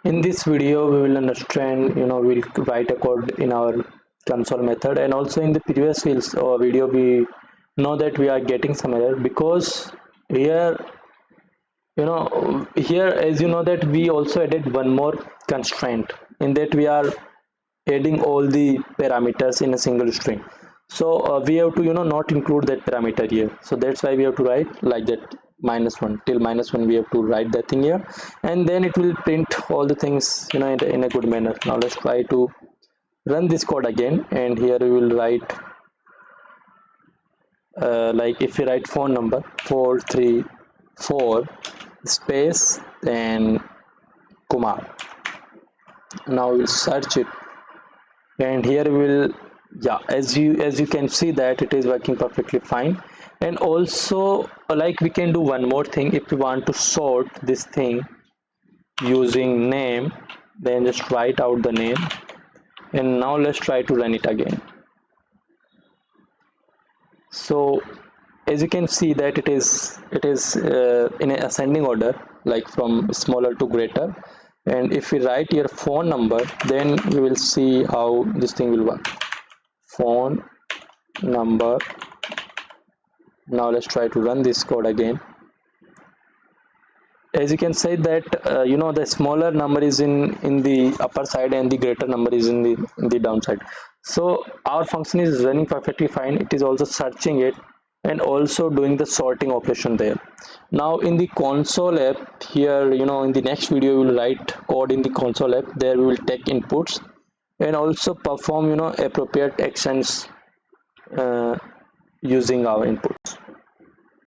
In this video we will understand, we'll write a code in our console method, and also in the previous video we know that we are getting some error because here, here, as you know, that we also added one more constraint in that we are adding all the parameters in a single string. So we have to not include that parameter here, so that's why we have to write like that, -1 till -1 we have to write that thing here, and then it will print all the things in a good manner. Now let's try to run this code again, and here we will write like if you write phone number 434 space then Kumar. Now we'll search it, and here we will, yeah, as you can see that it is working perfectly fine. And also like we can do one more thing. If we want to sort this thing using name, then just write out the name, and now let's try to run it again. So as you can see that it is in an ascending order, like from smaller to greater. And if we write here phone number, then we will see how this thing will work. Phone number. Now let's try to run this code again. As you can say that the smaller number is in the upper side and the greater number is in the downside. So our function is running perfectly fine. It is also searching it and also doing the sorting operation there. Now in the console app here, in the next video we will write code in the console app. There we will take inputs and also perform appropriate actions using our input.